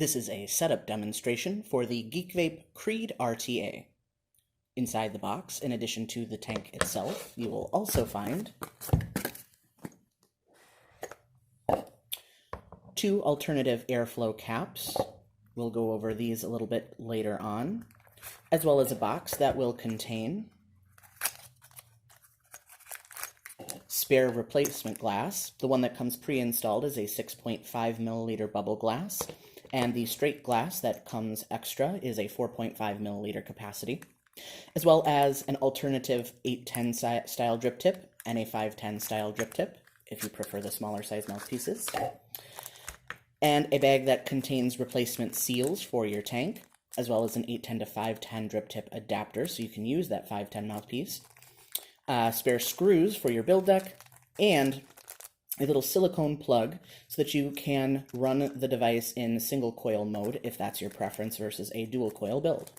This is a setup demonstration for the Geek Vape Creed RTA. Inside the box, in addition to the tank itself, you will also find two alternative airflow caps. We'll go over these a little bit later on, as well as a box that will contain spare replacement glass. The one that comes pre-installed is a 6.5 milliliter bubble glass, and the straight glass that comes extra is a 4.5 milliliter capacity, as well as an alternative 810 style drip tip and a 510 style drip tip, if you prefer the smaller size mouthpieces, and a bag that contains replacement seals for your tank, as well as an 810 to 510 drip tip adapter, so you can use that 510 mouthpiece, spare screws for your build deck, and a little silicone plug so that you can run the device in single coil mode if that's your preference versus a dual coil build.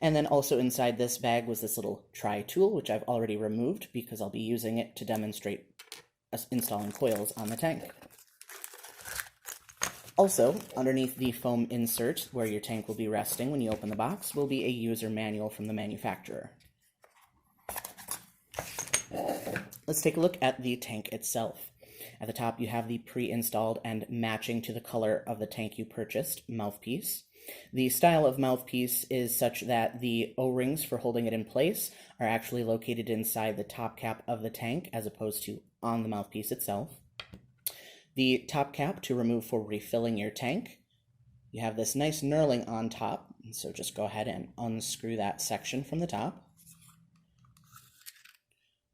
And then also inside this bag was this little try tool, which I've already removed because I'll be using it to demonstrate installing coils on the tank. Also, underneath the foam insert where your tank will be resting when you open the box will be a user manual from the manufacturer. Let's take a look at the tank itself. At the top, you have the pre-installed and matching to the color of the tank you purchased mouthpiece. The style of mouthpiece is such that the O-rings for holding it in place are actually located inside the top cap of the tank as opposed to on the mouthpiece itself. The top cap to remove for refilling your tank. You have this nice knurling on top, so just go ahead and unscrew that section from the top,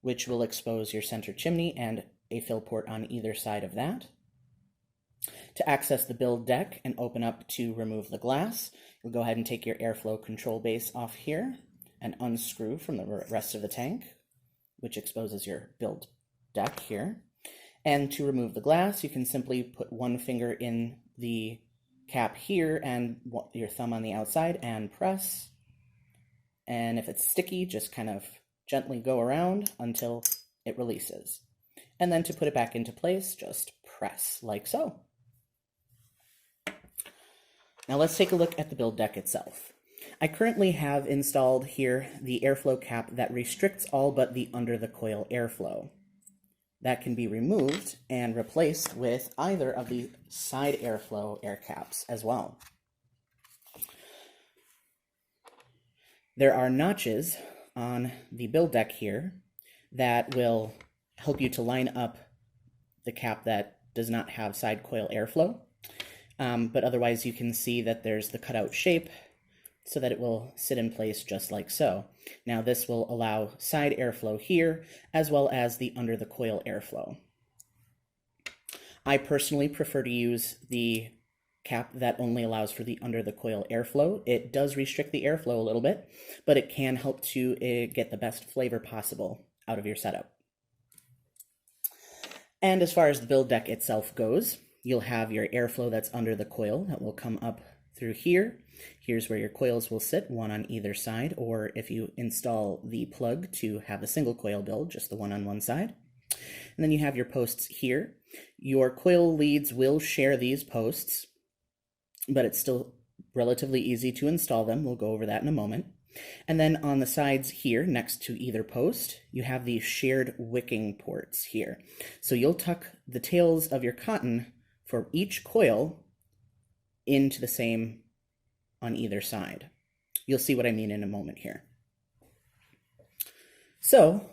which will expose your center chimney and a fill port on either side of that. To access the build deck and open up to remove the glass, you'll go ahead and take your airflow control base off here and unscrew from the rest of the tank, which exposes your build deck here. And to remove the glass, you can simply put one finger in the cap here and your thumb on the outside and press. And if it's sticky, just kind of gently go around until it releases. And then to put it back into place, just press like so. Now let's take a look at the build deck itself. I currently have installed here the airflow cap that restricts all but the under the coil airflow. That can be removed and replaced with either of the side airflow air caps as well. There are notches on the build deck here that will help you to line up the cap that does not have side coil airflow, but otherwise you can see that there's the cutout shape so that it will sit in place just like so. Now this will allow side airflow here as well as the under the coil airflow. I personally prefer to use the cap that only allows for the under the coil airflow. It does restrict the airflow a little bit, but it can help to get the best flavor possible out of your setup. And as far as the build deck itself goes, you'll have your airflow that's under the coil that will come up through here. Here's where your coils will sit, one on either side, or if you install the plug to have a single coil build, just the one on one side. And then you have your posts here. Your coil leads will share these posts, but it's still relatively easy to install them. We'll go over that in a moment. And then on the sides here, next to either post, you have the shared wicking ports here. So you'll tuck the tails of your cotton for each coil into the same on either side. You'll see what I mean in a moment here. So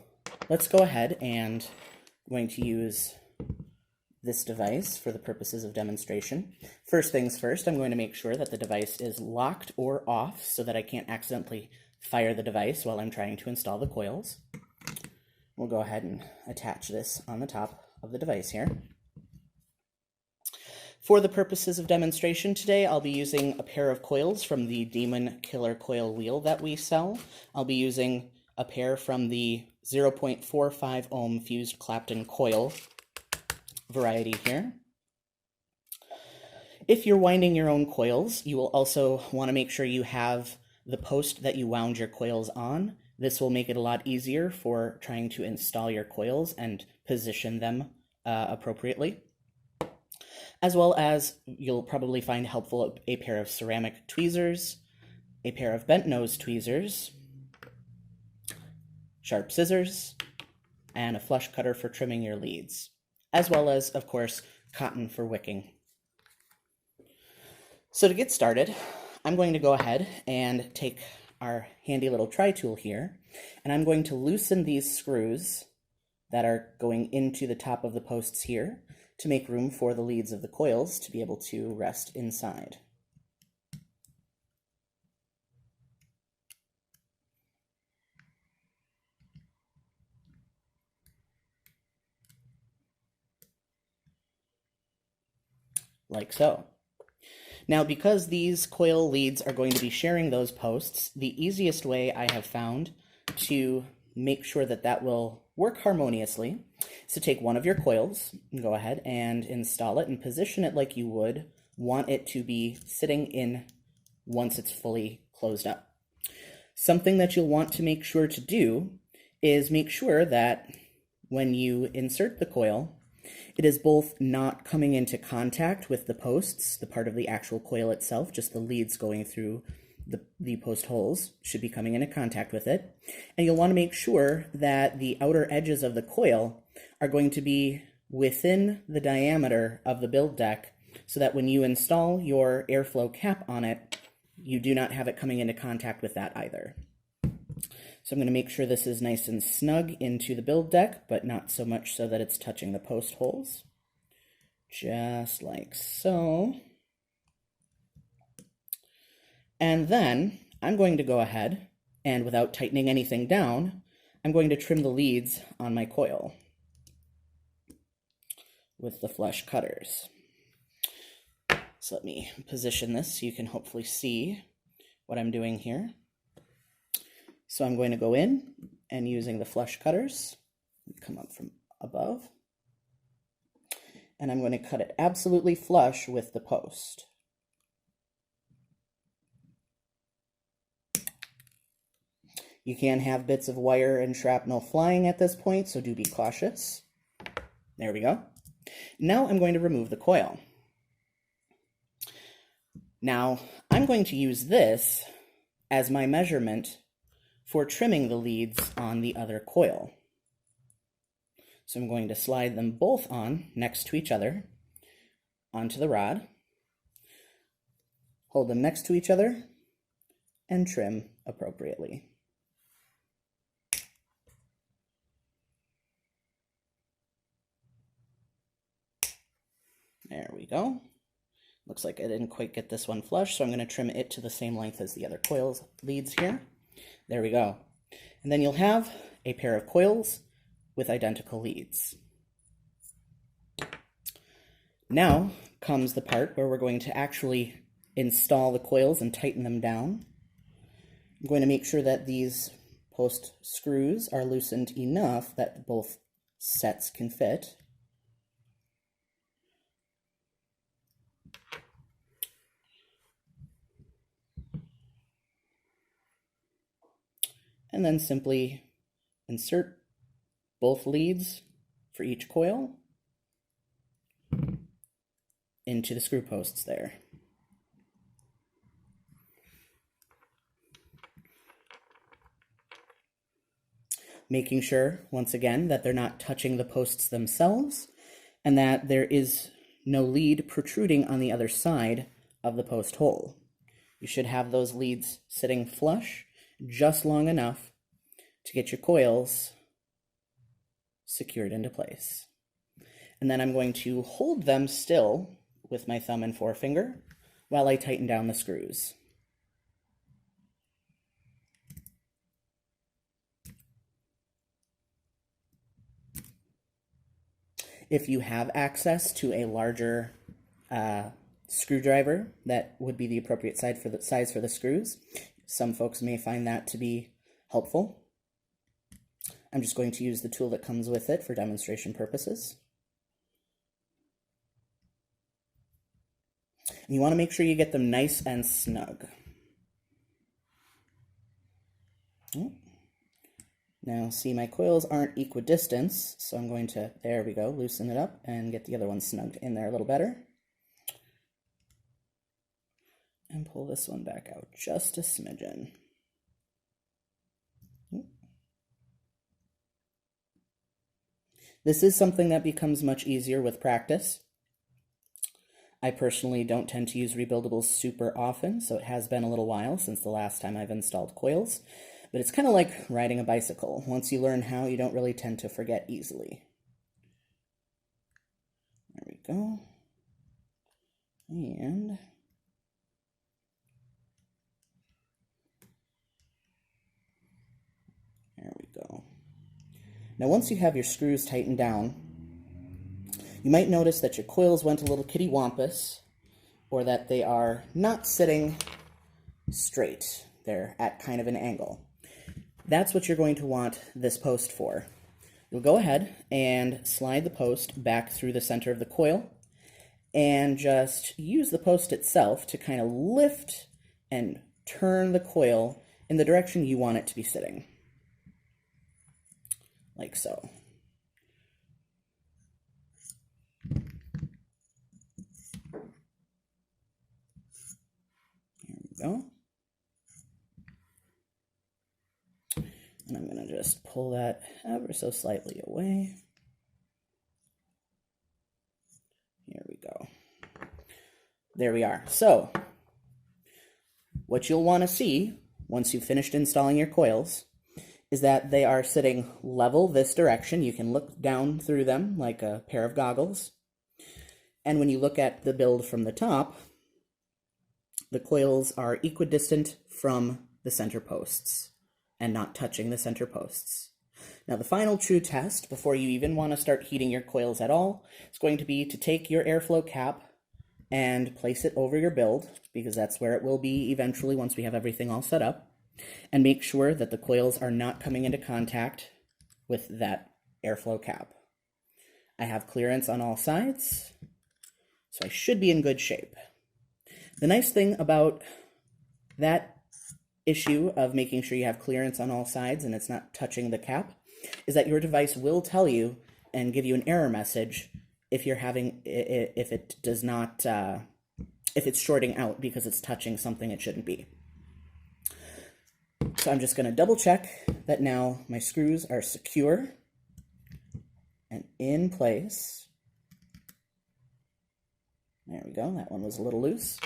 let's go ahead and I'm going to use this device for the purposes of demonstration. First things first, I'm going to make sure that the device is locked or off so that I can't accidentally fire the device while I'm trying to install the coils. We'll go ahead and attach this on the top of the device here. For the purposes of demonstration today, I'll be using a pair of coils from the Demon Killer coil wheel that we sell. I'll be using a pair from the 0.45 ohm fused Clapton coil variety here. If you're winding your own coils, you will also want to make sure you have the post that you wound your coils on. This will make it a lot easier for trying to install your coils and position them appropriately. as well as you'll probably find helpful a pair of ceramic tweezers, a pair of bent nose tweezers, sharp scissors, and a flush cutter for trimming your leads, as well as, of course, cotton for wicking. So to get started, I'm going to go ahead and take our handy little tri-tool here, and I'm going to loosen these screws that are going into the top of the posts here to make room for the leads of the coils to be able to rest inside. Like so. Now, because these coil leads are going to be sharing those posts, the easiest way I have found to make sure that that will work harmoniously is to take one of your coils and go ahead and install it and position it like you would want it to be sitting in once it's fully closed up. Something that you'll want to make sure to do is make sure that when you insert the coil, it is both not coming into contact with the posts, the part of the actual coil itself, just the leads going through the post holes should be coming into contact with it. And you'll want to make sure that the outer edges of the coil are going to be within the diameter of the build deck so that when you install your airflow cap on it, you do not have it coming into contact with that either. So I'm going to make sure this is nice and snug into the build deck, but not so much so that it's touching the post holes. Just like so. And then I'm going to go ahead and, without tightening anything down, I'm going to trim the leads on my coil with the flush cutters. So let me position this so you can hopefully see what I'm doing here. So I'm going to go in and, using the flush cutters, come up from above, and I'm going to cut it absolutely flush with the post. You can have bits of wire and shrapnel flying at this point, so do be cautious. There we go. Now I'm going to remove the coil. Now I'm going to use this as my measurement for trimming the leads on the other coil. So I'm going to slide them both on next to each other onto the rod, hold them next to each other, and trim appropriately. There we go. Looks like I didn't quite get this one flush, so I'm going to trim it to the same length as the other coils leads here. There we go. And then you'll have a pair of coils with identical leads. Now comes the part where we're going to actually install the coils and tighten them down. I'm going to make sure that these post screws are loosened enough that both sets can fit. And then simply insert both leads for each coil into the screw posts there. Making sure, once again, that they're not touching the posts themselves and that there is no lead protruding on the other side of the post hole. You should have those leads sitting flush just long enough to get your coils secured into place. And then I'm going to hold them still with my thumb and forefinger while I tighten down the screws. If you have access to a larger screwdriver, that would be the appropriate size for the screws. Some folks may find that to be helpful. I'm just going to use the tool that comes with it for demonstration purposes. And you want to make sure you get them nice and snug. Now see, my coils aren't equidistant, so I'm going to, there we go, loosen it up and get the other one snugged in there a little better. And pull this one back out just a smidgen. This is something that becomes much easier with practice. I personally don't tend to use rebuildables super often, so it has been a little while since the last time I've installed coils. But it's kind of like riding a bicycle. Once you learn how, you don't really tend to forget easily. There we go. And there we go. Now once you have your screws tightened down, you might notice that your coils went a little kittywampus, or that they are not sitting straight. They're at kind of an angle. That's what you're going to want this post for. You'll go ahead and slide the post back through the center of the coil and just use the post itself to kind of lift and turn the coil in the direction you want it to be sitting. Like so. There we go. And I'm going to just pull that ever so slightly away. Here we go. There we are. So, what you'll want to see once you've finished installing your coils is that they are sitting level this direction. You can look down through them like a pair of goggles. And when you look at the build from the top, the coils are equidistant from the center posts and not touching the center posts. Now the final true test, before you even want to start heating your coils at all, is going to be to take your airflow cap and place it over your build, because that's where it will be eventually once we have everything all set up, and make sure that the coils are not coming into contact with that airflow cap. I have clearance on all sides, so I should be in good shape. The nice thing about that issue of making sure you have clearance on all sides and it's not touching the cap is that your device will tell you and give you an error message if you're having, if it does not, if it's shorting out because it's touching something it shouldn't be. So I'm just going to double check that now my screws are secure and in place. There we go, that one was a little loose.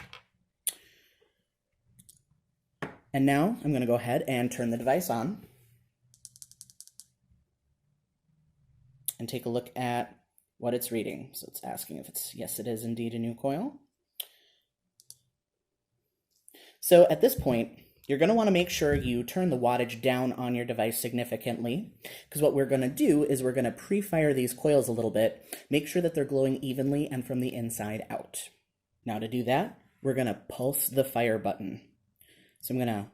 And now I'm going to go ahead and turn the device on and take a look at what it's reading. So it's asking if it's, yes, it is indeed a new coil. So at this point, you're going to want to make sure you turn the wattage down on your device significantly, because what we're going to do is we're going to pre-fire these coils a little bit, make sure that they're glowing evenly and from the inside out. Now to do that, we're going to pulse the fire button. So I'm going to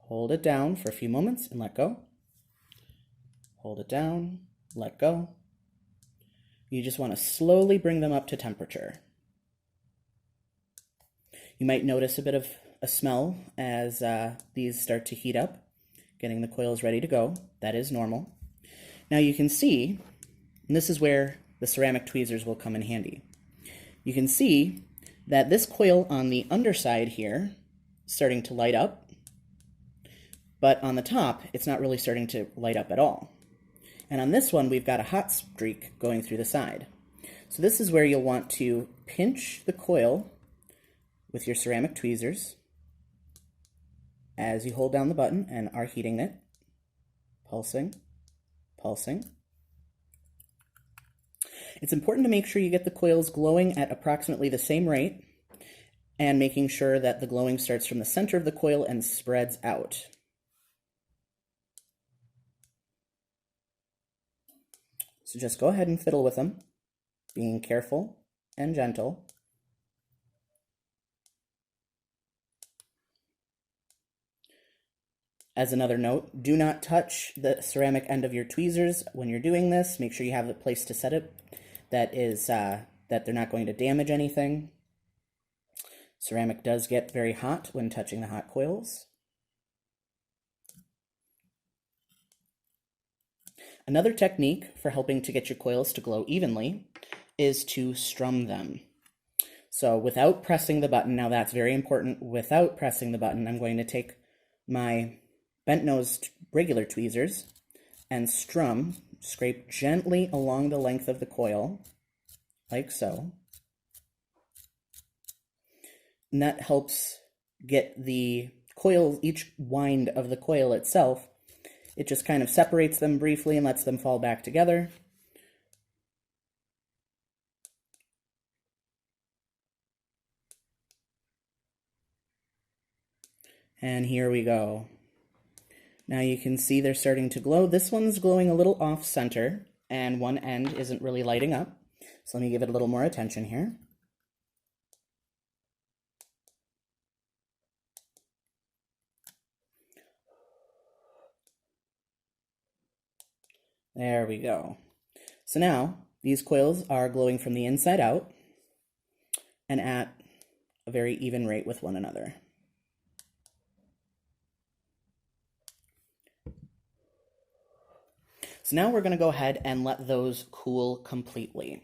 hold it down for a few moments and let go. Hold it down, let go. You just want to slowly bring them up to temperature. You might notice a bit of a smell as these start to heat up, getting the coils ready to go. That is normal. Now you can see, and this is where the ceramic tweezers will come in handy. You can see that this coil on the underside here starting to light up, but on the top, it's not really starting to light up at all. And on this one, we've got a hot streak going through the side. So this is where you'll want to pinch the coil with your ceramic tweezers as you hold down the button and are heating it. Pulsing, pulsing. It's important to make sure you get the coils glowing at approximately the same rate, and making sure that the glowing starts from the center of the coil and spreads out. So just go ahead and fiddle with them, being careful and gentle. As another note, do not touch the ceramic end of your tweezers when you're doing this. Make sure you have a place to set it that is that they're not going to damage anything. Ceramic does get very hot when touching the hot coils. Another technique for helping to get your coils to glow evenly is to strum them. So without pressing the button, now that's very important, without pressing the button, I'm going to take my bent nose regular tweezers and scrape gently along the length of the coil, like so. And that helps get the coil, each wind of the coil itself, it just kind of separates them briefly and lets them fall back together. And here we go. Now you can see they're starting to glow. This one's glowing a little off center and one end isn't really lighting up. So let me give it a little more attention here. There we go. So now these coils are glowing from the inside out and at a very even rate with one another. So now we're going to go ahead and let those cool completely.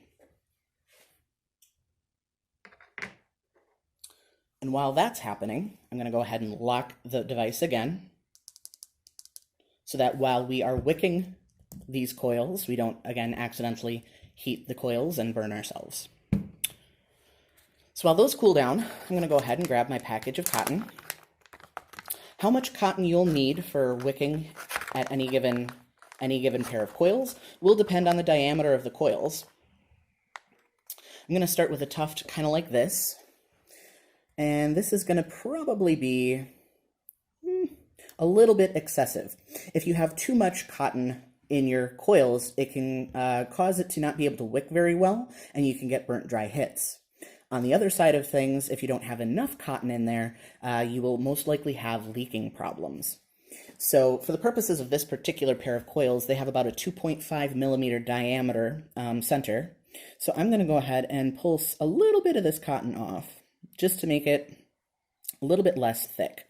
And while that's happening, I'm going to go ahead and lock the device again so that while we are wicking these coils, we don't, again, accidentally heat the coils and burn ourselves. So while those cool down, I'm going to go ahead and grab my package of cotton. How much cotton you'll need for wicking at any given pair of coils will depend on the diameter of the coils. I'm going to start with a tuft kind of like this. And this is going to probably be a little bit excessive. If you have too much cotton in your coils, it can cause it to not be able to wick very well, and you can get burnt dry hits. On the other side of things, if you don't have enough cotton in there, you will most likely have leaking problems. So for the purposes of this particular pair of coils, they have about a 2.5 millimeter diameter center. So I'm going to go ahead and pull a little bit of this cotton off, just to make it a little bit less thick.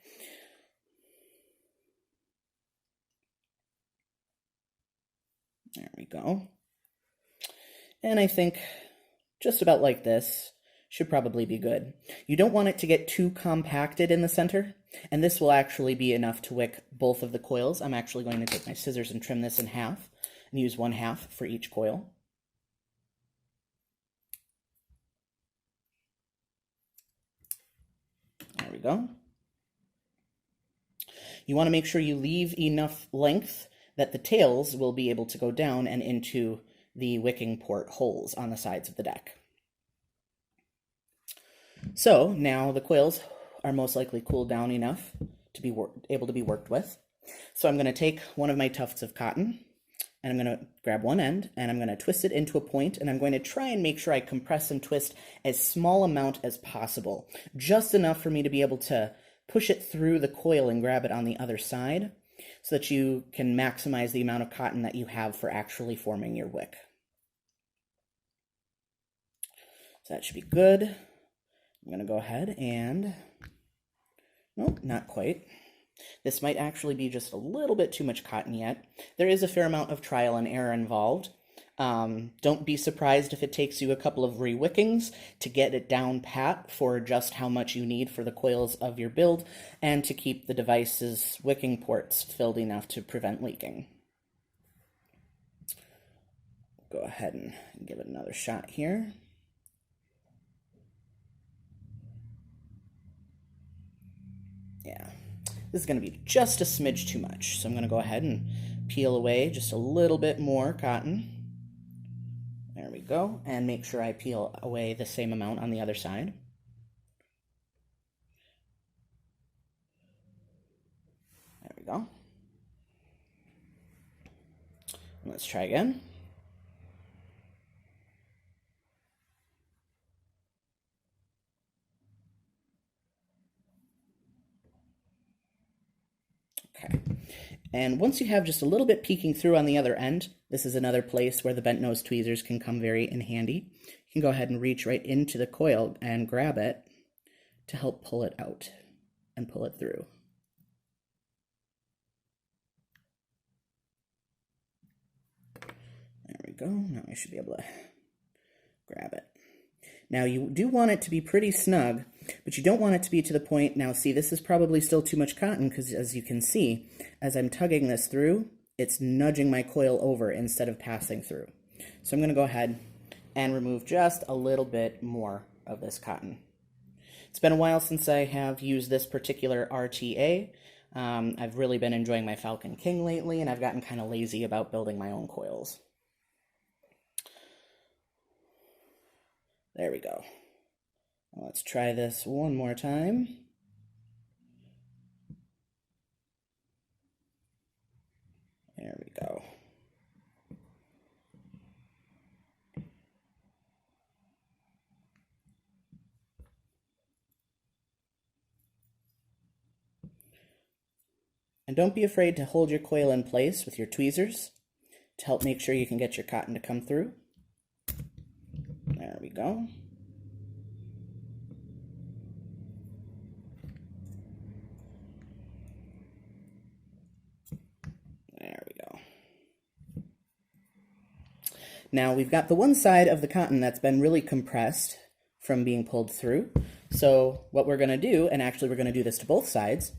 There we go. And I think just about like this should probably be good. You don't want it to get too compacted in the center, and this will actually be enough to wick both of the coils. I'm actually going to take my scissors and trim this in half and use 1/2 for each coil. There we go. You want to make sure you leave enough length that the tails will be able to go down and into the wicking port holes on the sides of the deck. So now the coils are most likely cooled down enough to be able to be worked with. So I'm going to take one of my tufts of cotton and I'm going to grab one end and I'm going to twist it into a point, and I'm going to try and make sure I compress and twist as small amount as possible, just enough for me to be able to push it through the coil and grab it on the other side so that you can maximize the amount of cotton that you have for actually forming your wick. So that should be good. I'm going to go ahead and, nope, not quite. This might actually be just a little bit too much cotton yet. There is a fair amount of trial and error involved. Don't be surprised if it takes you a couple of rewickings to get it down pat for just how much you need for the coils of your build and to keep the device's wicking ports filled enough to prevent leaking. Go ahead and give it another shot here. Yeah, this is going to be just a smidge too much, so I'm going to go ahead and peel away just a little bit more cotton. There we go, and make sure I peel away the same amount on the other side. There we go. Let's try again. Okay. And once you have just a little bit peeking through on the other end, this is another place where the bent nose tweezers can come very in handy. You can go ahead and reach right into the coil and grab it to help pull it out and pull it through. There we go. Now I should be able to grab it. Now you do want it to be pretty snug, but you don't want it to be to the point, now see, this is probably still too much cotton because as you can see, as I'm tugging this through, it's nudging my coil over instead of passing through. So I'm going to go ahead and remove just a little bit more of this cotton. It's been a while since I have used this particular RTA. I've really been enjoying my Falcon King lately, and I've gotten kind of lazy about building my own coils. There we go. Let's try this one more time. There we go. And don't be afraid to hold your coil in place with your tweezers to help make sure you can get your cotton to come through. There we go. There we go. Now we've got the one side of the cotton that's been really compressed from being pulled through. So what we're going to do, and actually we're going to do this to both sides,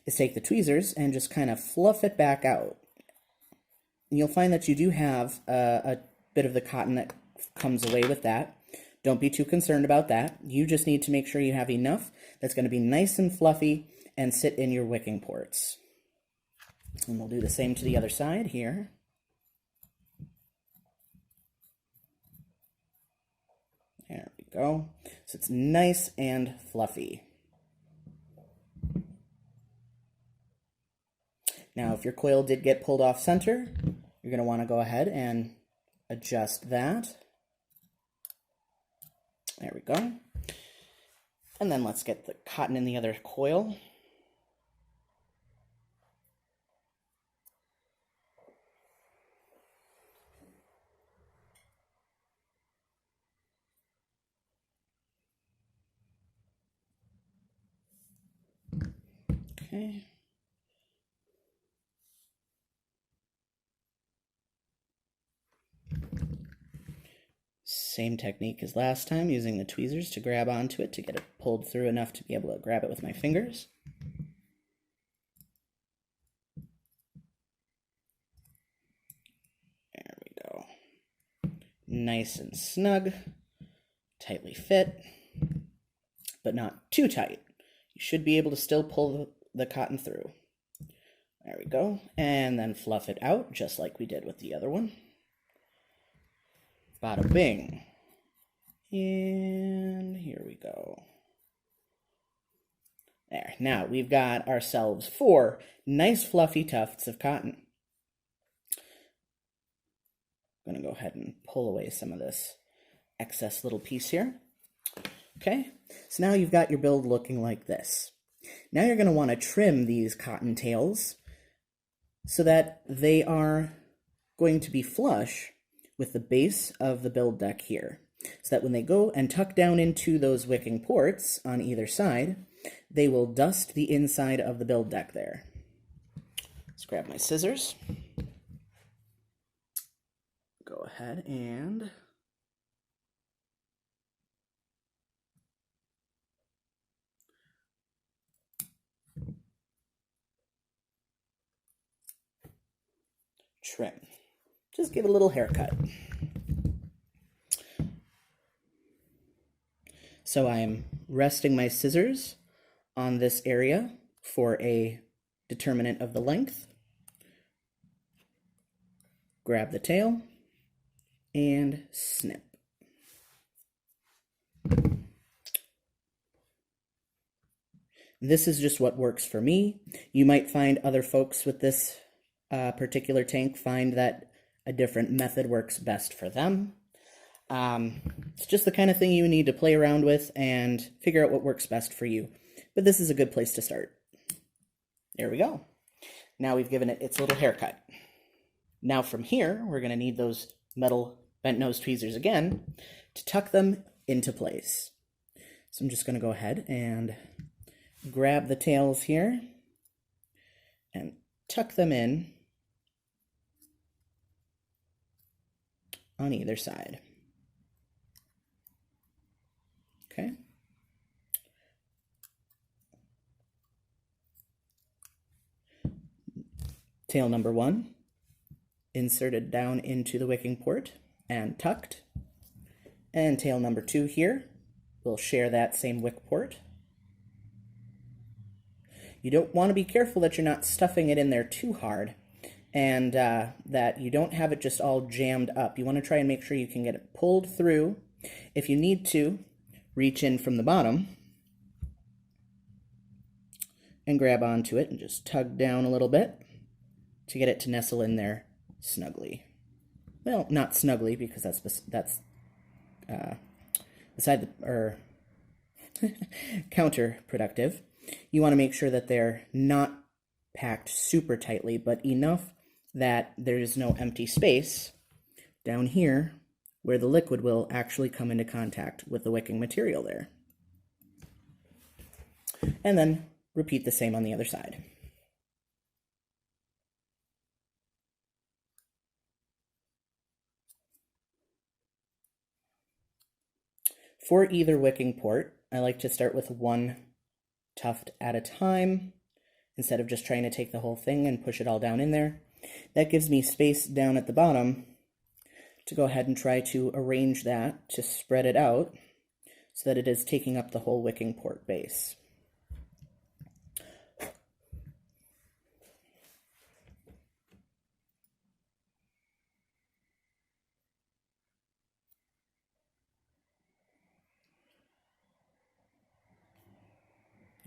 is take the tweezers and just kind of fluff it back out. And you'll find that you do have a bit of the cotton that comes away with that. Don't be too concerned about that. You just need to make sure you have enough that's going to be nice and fluffy and sit in your wicking ports. And we'll do the same to the other side here. There we go. So it's nice and fluffy. Now, if your coil did get pulled off center, you're going to want to go ahead and adjust that. There we go. And then let's get the cotton in the other coil. Okay. Same technique as last time, using the tweezers to grab onto it to get it pulled through enough to be able to grab it with my fingers. There we go. Nice and snug, tightly fit, but not too tight. You should be able to still pull the cotton through. There we go. And then fluff it out, just like we did with the other one. Bada bing. And here we go. There. Now we've got ourselves 4 nice fluffy tufts of cotton. I'm going to go ahead and pull away some of this excess little piece here. Okay, so now you've got your build looking like this. Now you're going to want to trim these cotton tails so that they are going to be flush with the base of the build deck here, so that when they go and tuck down into those wicking ports on either side, they will dust the inside of the build deck there. Let's grab my scissors. Go ahead and trim. Just give it a little haircut. So I'm resting my scissors on this area for a determinant of the length. Grab the tail and snip. This is just what works for me. You might find other folks with this particular tank find that a different method works best for them. It's just the kind of thing you need to play around with and figure out what works best for you. But this is a good place to start. There we go. Now we've given it its little haircut. Now from here, we're going to need those metal bent nose tweezers again to tuck them into place. So I'm just going to go ahead and grab the tails here and tuck them in on either side. Okay. Tail number 1, inserted down into the wicking port and tucked. And tail number 2 here will share that same wick port. You don't want to be careful that you're not stuffing it in there too hard, and that you don't have it just all jammed up. You want to try and make sure you can get it pulled through. If you need to, reach in from the bottom and grab onto it and just tug down a little bit to get it to nestle in there snugly. Well, not snugly, because that's beside the, or counterproductive. You want to make sure that they're not packed super tightly, but enough that there's no empty space down here where the liquid will actually come into contact with the wicking material there. And then repeat the same on the other side. For either wicking port, I like to start with one tuft at a time, instead of just trying to take the whole thing and push it all down in there. That gives me space down at the bottom to go ahead and try to arrange that to spread it out so that it is taking up the whole wicking port base.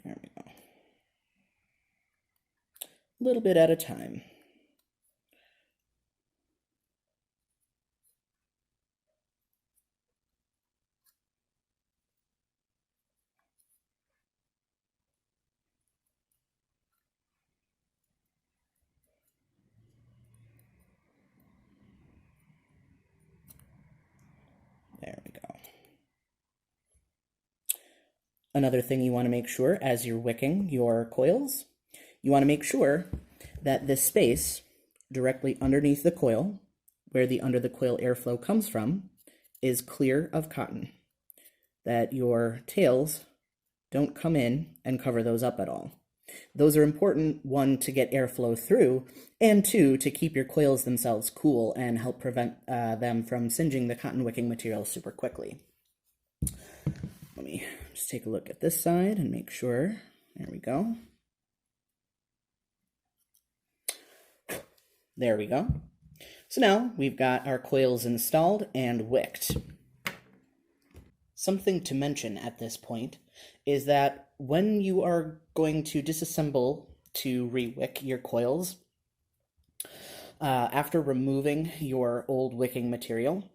There we go. A little bit at a time. There we go. Another thing you want to make sure as you're wicking your coils, you want to make sure that this space directly underneath the coil, where the under the coil airflow comes from, is clear of cotton. That your tails don't come in and cover those up at all. Those are important, one, to get airflow through, and two, to keep your coils themselves cool and help prevent them from singeing the cotton wicking material super quickly. Let me just take a look at this side and make sure. There we go. There we go. So now we've got our coils installed and wicked. Something to mention at this point is that when you are going to disassemble to re-wick your coils, after removing your old wicking material,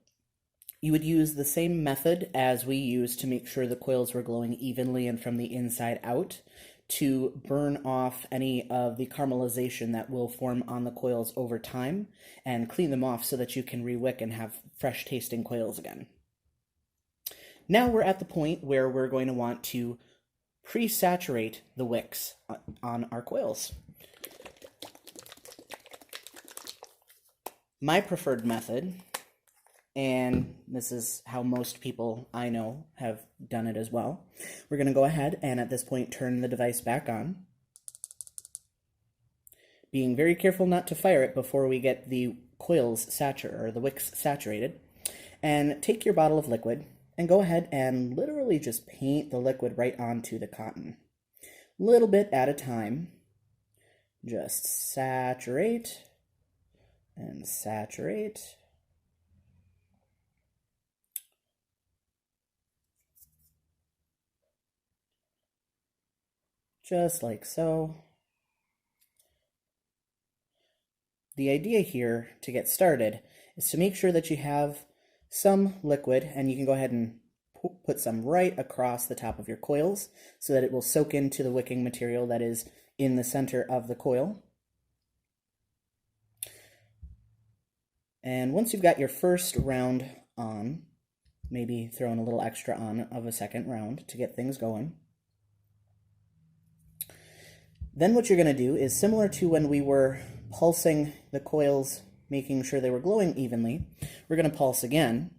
you would use the same method as we used to make sure the coils were glowing evenly and from the inside out, to burn off any of the caramelization that will form on the coils over time and clean them off so that you can re-wick and have fresh tasting coils again. Now we're at the point where we're going to want to pre-saturate the wicks on our coils. My preferred method, and this is how most people I know have done it as well, we're going to go ahead and at this point turn the device back on, being very careful not to fire it before we get the coils the wicks saturated, and take your bottle of liquid and go ahead and literally just paint the liquid right onto the cotton. A little bit at a time. Just saturate and saturate. Just like so. The idea here to get started is to make sure that you have some liquid, and you can go ahead and put some right across the top of your coils so that it will soak into the wicking material that is in the center of the coil. And once you've got your first round on, maybe throw in a little extra on of a second round to get things going. Then what you're going to do is similar to when we were pulsing the coils, making sure they were glowing evenly, we're going to pulse again,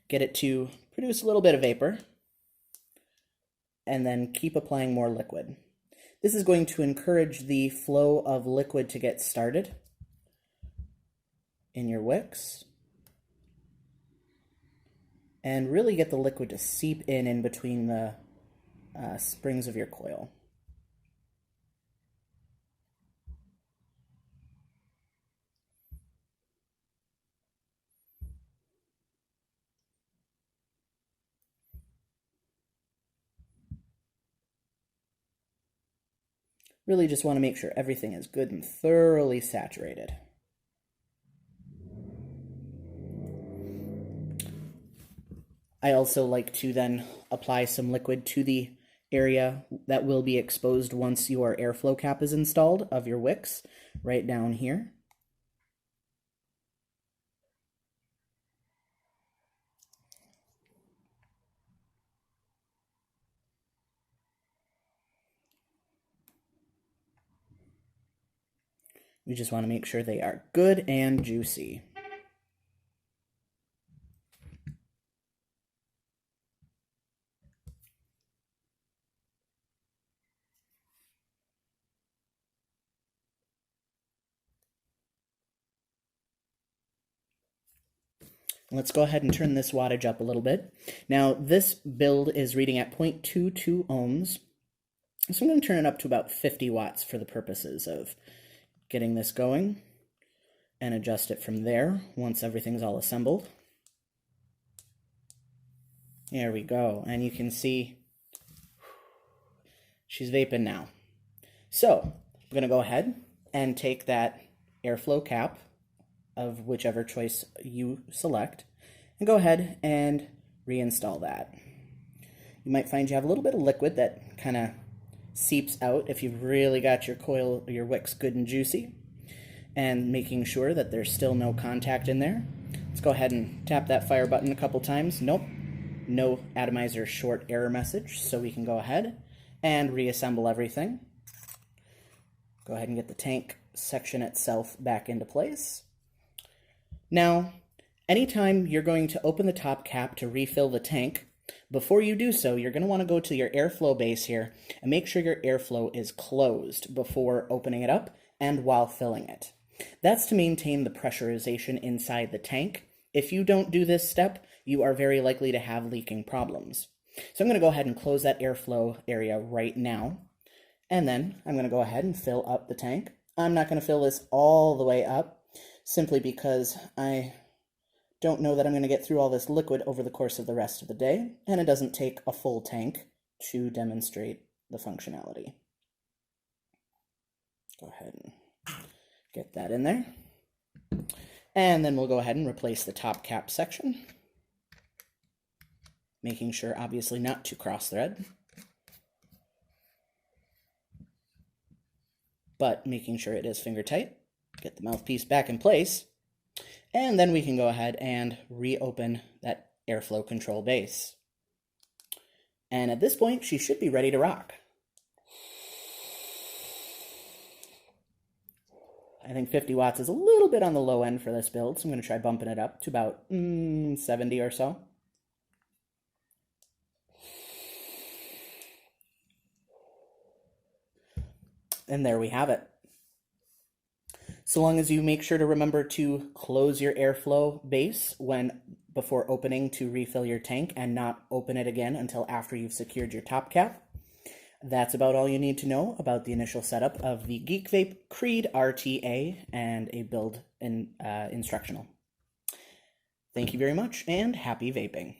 get it to produce a little bit of vapor, and then keep applying more liquid. This is going to encourage the flow of liquid to get started in your wicks and really get the liquid to seep in between the springs of your coil. Really just want to make sure everything is good and thoroughly saturated. I also like to then apply some liquid to the area that will be exposed once your airflow cap is installed of your wicks, right down here. We just want to make sure they are good and juicy. Let's go ahead and turn this wattage up a little bit. Now, this build is reading at 0.22 ohms, so I'm going to turn it up to about 50 watts for the purposes of getting this going, and adjust it from there once everything's all assembled. There we go, and you can see she's vaping now. So, I'm going to go ahead and take that airflow cap of whichever choice you select, and go ahead and reinstall that. You might find you have a little bit of liquid that kind of seeps out if you've really got your coil or your wicks good and juicy, and making sure that there's still no contact in there. Let's go ahead and tap that fire button a couple times. Nope, no atomizer short error message, so we can go ahead and reassemble everything. Go ahead and get the tank section itself back into place. Now, anytime you're going to open the top cap to refill the tank, before you do so, you're going to want to go to your airflow base here and make sure your airflow is closed before opening it up and while filling it. That's to maintain the pressurization inside the tank. If you don't do this step, you are very likely to have leaking problems. So I'm going to go ahead and close that airflow area right now, and then I'm going to go ahead and fill up the tank. I'm not going to fill this all the way up, simply because I don't know that I'm going to get through all this liquid over the course of the rest of the day, and it doesn't take a full tank to demonstrate the functionality. Go ahead and get that in there. And then we'll go ahead and replace the top cap section, making sure obviously not to cross thread, but making sure it is finger tight. Get the mouthpiece back in place, and then we can go ahead and reopen that airflow control base. And at this point, she should be ready to rock. I think 50 watts is a little bit on the low end for this build, so I'm going to try bumping it up to about 70 or so. And there we have it. So long as you make sure to remember to close your airflow base before opening to refill your tank, and not open it again until after you've secured your top cap. That's about all you need to know about the initial setup of the Geek Vape Creed RTA and a build instructional. Thank you very much, and happy vaping.